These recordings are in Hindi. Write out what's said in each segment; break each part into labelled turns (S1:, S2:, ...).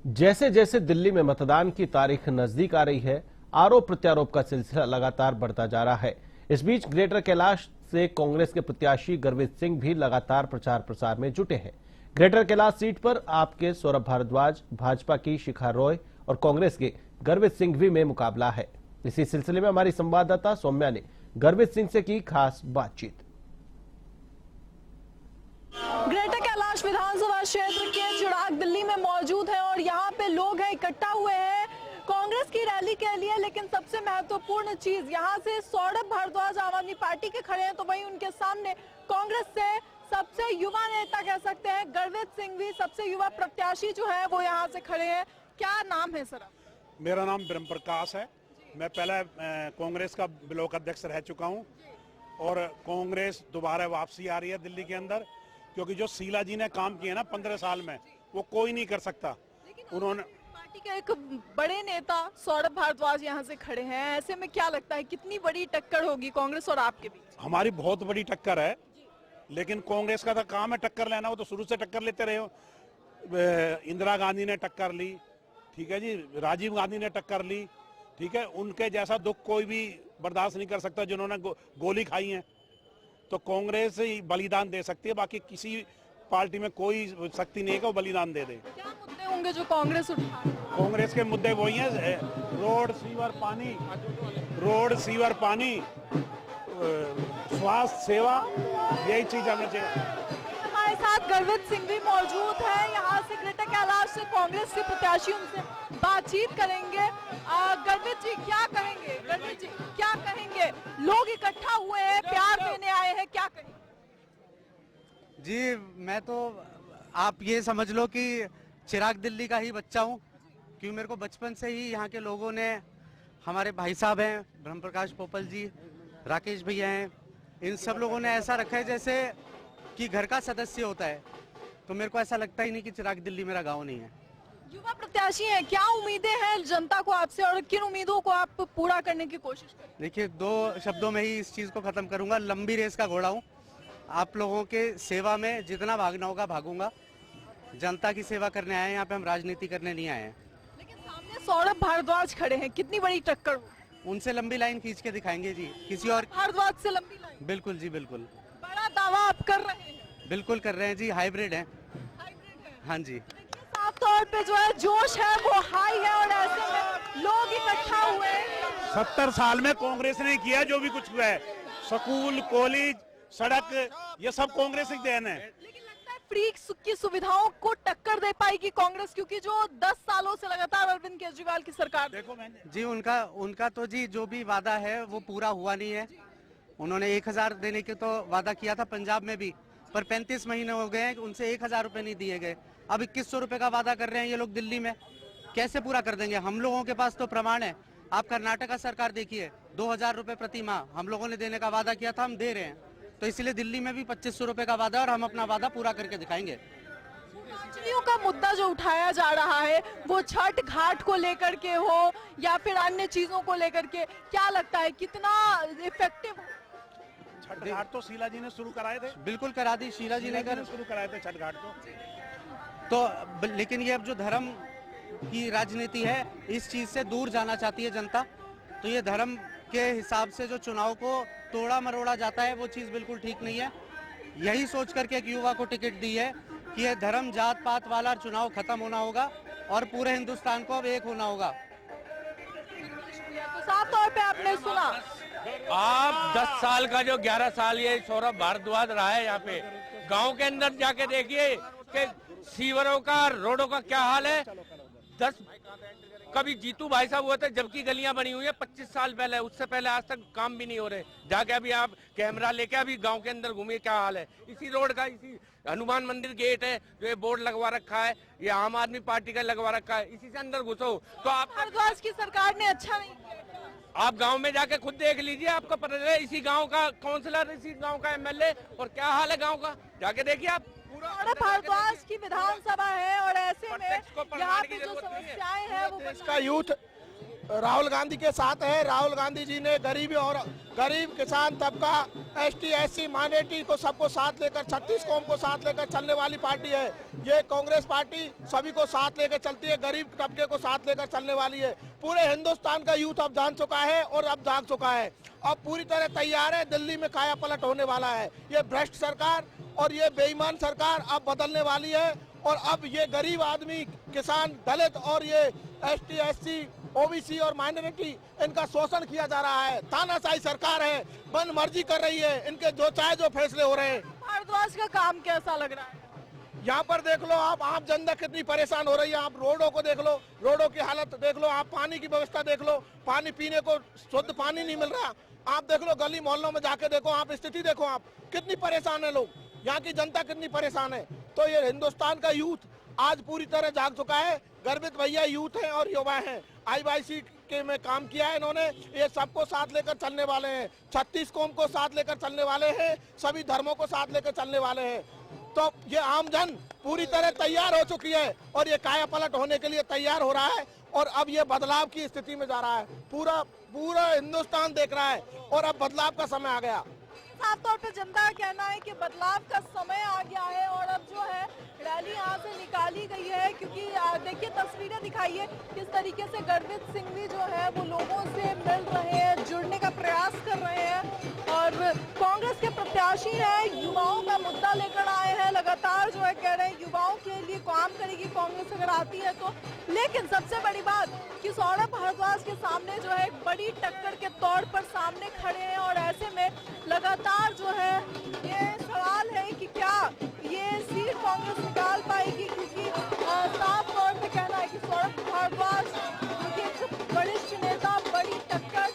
S1: जैसे जैसे दिल्ली में मतदान की तारीख नजदीक आ रही है, आरोप प्रत्यारोप का सिलसिला लगातार बढ़ता जा रहा है। इस बीच ग्रेटर कैलाश से कांग्रेस के प्रत्याशी गर्वित सिंह भी लगातार प्रचार प्रसार में जुटे हैं। ग्रेटर कैलाश सीट पर आपके सौरभ भारद्वाज, भाजपा की शिखा रॉय और कांग्रेस के गर्वित सिंह भी में मुकाबला है। इसी सिलसिले में हमारी संवाददाता सौम्या ने गर्वित सिंह से की खास बातचीत।
S2: ग्रेटर कैलाश विधानसभा क्षेत्र के चिराग दिल्ली में मौजूद है और यहाँ पे लोग हैं इकट्ठा हुए हैं कांग्रेस की रैली के लिए। लेकिन सबसे महत्वपूर्ण चीज यहाँ से सौरभ भारद्वाज आम आदमी पार्टी के खड़े हैं, तो वहीं उनके सामने कांग्रेस से सबसे युवा नेता कह सकते हैं गर्वित सिंह भी सबसे युवा प्रत्याशी जो है वो यहाँ से खड़े हैं। क्या नाम है सर?
S3: मेरा नाम ब्रह्म प्रकाश है। मैं पहले कांग्रेस का ब्लॉक अध्यक्ष रह चुका हूँ और कांग्रेस दोबारा वापसी आ रही है दिल्ली के अंदर, क्योंकि जो शीला जी ने काम किए ना 15 साल में वो कोई नहीं कर सकता। उन्होंने
S2: पार्टी के एक बड़े नेता सौरभ भारद्वाज यहाँ से खड़े हैं, ऐसे में क्या लगता है कितनी बड़ी टक्कर होगी कांग्रेस और आपके बीच?
S3: हमारी बहुत बड़ी टक्कर है, लेकिन कांग्रेस का तो काम है टक्कर लेना। वो तो शुरू से टक्कर लेते रहे हो। इंदिरा गांधी ने टक्कर ली, ठीक है जी, राजीव गांधी ने टक्कर ली, ठीक है। उनके जैसा दुख कोई भी बर्दाश्त नहीं कर सकता जिन्होंने गोली खाई है। तो कांग्रेस ही बलिदान दे सकती है, बाकी किसी पार्टी में कोई शक्ति नहीं है कि वो बलिदान दे दे।
S2: क्या मुद्दे होंगे जो कांग्रेस उठाए?
S3: कांग्रेस के मुद्दे वही हैं, रोड सीवर पानी, स्वास्थ्य सेवा, यही चीज हमें चाहिए।
S2: हमारे साथ गर्वित सिंह भी मौजूद है यहाँ से ग्रेटर कैलाश से कांग्रेस के प्रत्याशी, उनसे बातचीत करेंगे। गर्वित जी क्या कहेंगे? गर्वित जी क्या कहेंगे? लोग इकट्ठा हुए हैं, प्यार देने आए हैं, क्या कहेंगे?
S4: जी मैं तो आप ये समझ लो कि चिराग दिल्ली का ही बच्चा हूँ, क्योंकि मेरे को बचपन से ही यहाँ के लोगों ने, हमारे भाई साहब हैं ब्रह्म प्रकाश पोपल जी, राकेश भैया हैं, इन सब लोगों ने ऐसा रखा है जैसे कि घर का सदस्य होता है। तो मेरे को ऐसा लगता ही नहीं कि चिराग दिल्ली मेरा गाँव नहीं है।
S2: युवा प्रत्याशी हैं, क्या उम्मीदें हैं जनता को आपसे और किन उम्मीदों को आप पूरा करने की कोशिश करें?
S4: देखिए, 2 शब्दों में ही इस चीज़ को ख़त्म करूँगा। लंबी रेस का घोड़ा हूँ, आप लोगों के सेवा में जितना भागना होगा भागूंगा। जनता की सेवा करने आए हैं यहाँ पे, हम राजनीति करने नहीं आए हैं।
S2: लेकिन सामने सौरभ भारद्वाज खड़े हैं, कितनी बड़ी टक्कर हो?
S4: उनसे लंबी लाइन खींच के दिखाएंगे जी, किसी और।
S2: भारद्वाज से लंबी लाइन?
S4: बिल्कुल जी बिल्कुल।
S2: बड़ा दावा आप कर रहे हैं?
S4: बिल्कुल कर रहे हैं जी, हाइब्रिड है।
S2: हाइब्रिड है?
S4: हाँ जी।
S2: साफ तौर पे जो है जोश है वो हाई है और ऐसे में लोग इकट्ठा हुए।
S3: 70 साल में कांग्रेस ने किया जो भी कुछ हुआ है, स्कूल, कॉलेज, सड़क, ये सब कांग्रेस ही देन है।
S2: लेकिन लगता है फ्री की सुविधाओं को टक्कर दे पाएगी कांग्रेस, क्योंकि जो 10 सालों से लगातार अरविंद केजरीवाल की सरकार
S3: देखो मैंने
S4: जी उनका तो जी जो भी वादा है वो पूरा हुआ नहीं है। उन्होंने 1000 देने के तो वादा किया था पंजाब में भी, पर 35 महीने हो गए हैं उनसे 1000 रुपए नहीं दिए गए। अब 2100 रुपए का वादा कर रहे हैं ये लोग दिल्ली में, कैसे पूरा कर देंगे? हम लोगों के पास तो प्रमाण है। आप कर्नाटक सरकार देखिए, 2000 रुपए प्रति माह हम लोगों ने देने का वादा किया था, हम दे रहे हैं। तो इसलिए दिल्ली में भी 2500 रुपए का वादा है और हम अपना वादा पूरा करके दिखाएंगे।
S2: पूर्वांचलियों का मुद्दा जो उठाया जा रहा है वो छठ घाट को लेकर के हो या फिर अन्य चीजों को लेकर के, क्या लगता है कितना इफेक्टिव?
S3: छठ घाट तो शीला जी ने शुरू कराए थे।
S4: बिल्कुल करा दी, शीला जी ने
S3: शुरू कराए थे छठ घाट को।
S4: तो लेकिन ये अब जो धर्म की राजनीति है, इस चीज से दूर जाना चाहती है जनता। तो ये धर्म के हिसाब से जो चुनाव को तोड़ा मरोड़ा जाता है वो चीज बिल्कुल ठीक नहीं है। यही सोच करके एक युवा को टिकट दी है कि ये धर्म जात पात वाला चुनाव खत्म होना होगा और पूरे हिंदुस्तान को अब एक होना होगा।
S2: तो साफ तौर पे आपने सुना,
S5: आप 10 साल का जो 11 साल ये सौरभ भारद्वाज रहा है यहाँ पे, गांव के अंदर जाके देखिए कि सीवरों का, रोडों का क्या हाल है। 10 कभी जीतू भाई साहब हुए थे जबकि गलियां बनी हुई है 25 साल पहले, उससे पहले आज तक काम भी नहीं हो रहे। जाके अभी आप कैमरा लेके अभी गांव के अंदर घूमिए क्या हाल है। इसी रोड का, इसी हनुमान मंदिर गेट है जो ये बोर्ड लगवा रखा है, ये आम आदमी पार्टी का लगवा रखा है, इसी से अंदर घुसो तो आप।
S2: भारद्वाज की सरकार ने अच्छा नहीं किया।
S5: आप गांव में जाके खुद देख लीजिए, आपको पता चले इसी गांव का काउंसलर, इसी गांव का एमएलए, और क्या हाल है गांव का, जाके देखिए आप।
S2: सौरभ भारद्वाज की विधानसभा है और ऐसे में यहाँ पे जो समस्याएं हैं वो
S3: प्रदेश का यूथ
S6: राहुल गांधी के साथ है। राहुल गांधी जी ने गरीब किसान तबका, ST SC माइनॉरिटी को सबको साथ लेकर 36 कौम को साथ लेकर चलने वाली पार्टी है। ये कांग्रेस पार्टी सभी को साथ लेकर चलती है, गरीब तबके को साथ लेकर चलने वाली है। पूरे हिंदुस्तान का यूथ अब जान चुका है और अब जाग चुका है, अब पूरी तरह तैयार है। दिल्ली में काया पलट होने वाला है। ये भ्रष्ट सरकार और ये बेईमान सरकार अब बदलने वाली है और अब ये गरीब आदमी, किसान, दलित और ये ST SC OBC और माइनॉरिटी, इनका शोषण किया जा रहा है। तानाशाही सरकार है, मन मर्जी कर रही है, इनके जो चाहे जो फैसले हो रहे हैं।
S2: भारद्वाज का काम कैसा लग रहा है?
S6: यहाँ पर देख लो आप, आम जनता कितनी परेशान हो रही है। आप रोडों को देख लो, रोडों की हालत देख लो, आप पानी की व्यवस्था देख लो, पानी पीने को शुद्ध पानी नहीं मिल रहा। आप देख लो, गली मोहल्लों में जाके देखो, आप स्थिति देखो, आप कितनी परेशान है लोग, यहाँ की जनता कितनी परेशान है। तो ये हिंदुस्तान का यूथ आज पूरी तरह जाग चुका है। गर्वित भैया यूथ हैं और युवा हैं। IYC के में काम किया है इन्होंने। ये सबको साथ लेकर चलने वाले हैं, 36 कौम को साथ लेकर चलने वाले हैं, सभी धर्मों को साथ लेकर चलने वाले हैं। तो ये आम जन पूरी तरह तैयार हो चुकी है और ये काया पलट होने के लिए तैयार हो रहा है और अब ये बदलाव की स्थिति में जा रहा है। पूरा हिंदुस्तान देख रहा है और अब बदलाव का समय आ गया।
S2: साफ तौर पे जनता का कहना है कि बदलाव का समय आ गया है और अब जो है रैली यहाँ से निकाली गई है, क्योंकि देखिए तस्वीरें दिखाइए किस तरीके से गर्वित सिंह भी जो है वो लोगों से मिल रहे हैं, जुड़ने का प्रयास कर रहे हैं और कांग्रेस के प्रत्याशी हैं, युवाओं का मुद्दा लेकर आए हैं। लगातार जो है कह रहे हैं युवाओं के लिए काम करेगी कांग्रेस अगर आती है तो। लेकिन सबसे बड़ी बात कि सौरभ भारद्वाज के सामने जो है एक बड़ी टक्कर के तौर पर सामने खड़े हैं और ऐसे में लगातार जो है ये सवाल है कि क्या ये सीट कांग्रेस निकाल पाएगी, क्योंकि साफ तौर पे कहना है कि सौरभ भारद्वाज क्योंकि एक वरिष्ठ नेता, बड़ी टक्कर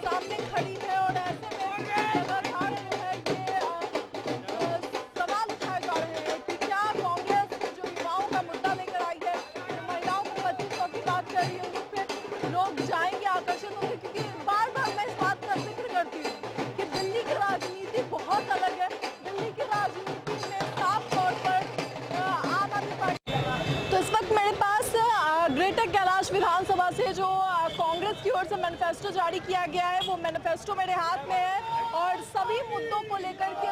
S2: सामने खड़ी है और ऐसे में लगातार जो है ये सवाल उठाए जा रहे हैं कि क्या कांग्रेस जो युवाओं का मुद्दा लेकर आई है, महिलाओं को 2500 की बात कर रही है, उस पर लोग जाएंगे, आकर्षित होंगे। क्योंकि बार बार मैं इस बात का जिक्र करती हूँ कि दिल्ली की राजनीति बहुत अलग है। दिल्ली की राजनीति में साफ तौर पर आम आदमी पार्टी। तो इस वक्त मेरे पास ग्रेटर कैलाश विधानसभा से जो कांग्रेस की ओर से मैनिफेस्टो जारी किया गया है, वो मैनिफेस्टो मेरे हाथ में है और सभी मुद्दों को लेकर के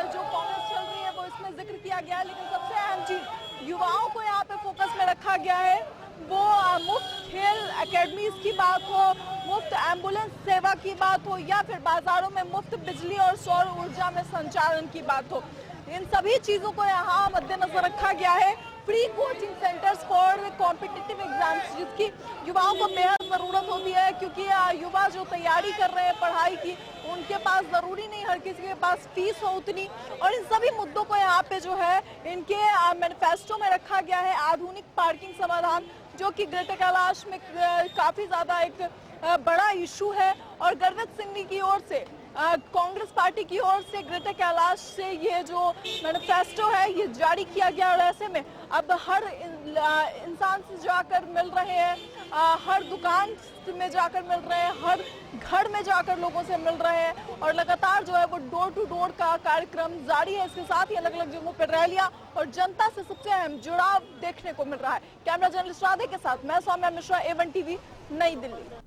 S2: जो कांग्रेस चल रही है वो इसमें जिक्र किया गया है। लेकिन सबसे अहम चीज युवाओं को यहाँ पे फोकस में रखा गया है, वो मुफ्त खेल एकेडमीज की बात हो, मुफ्त एम्बुलेंस सेवा की बात हो या फिर बाजारों में मुफ्त बिजली और सौर ऊर्जा में संचालन की बात हो, इन सभी चीजों को यहाँ मद्देनजर रखा गया है। Free coaching centres for competitive exams जिसकी युवाओं को बेहद ज़रूरत होती है, क्योंकि युवा जो तैयारी कर रहे हैं पढ़ाई की, उनके पास ज़रूरी नहीं हर किसी के पास फीस हो उतनी। और इन सभी मुद्दों को यहाँ पे जो है इनके मैनिफेस्टो में रखा गया है। आधुनिक पार्किंग समाधान जो कि ग्रेटर कैलाश में काफ़ी ज़्यादा एक बड़ा इशू है और गर्वित सिंह की ओर से कांग्रेस पार्टी की ओर से ग्रेटर कैलाश से ये जो मैनिफेस्टो है ये जारी किया गया और ऐसे में अब हर इंसान से जाकर मिल रहे हैं, हर दुकान में जाकर मिल रहे हैं, हर घर में जाकर लोगों से मिल रहे हैं और लगातार जो है वो डोर टू डोर का कार्यक्रम जारी है। इसके साथ ही अलग अलग जगहों पर रैलियां और जनता से सबसे अहम जुड़ाव देखने को मिल रहा है। कैमरा जर्नलिस्ट राधे के साथ मैं सौम्या मिश्रा, A1 TV, नई दिल्ली।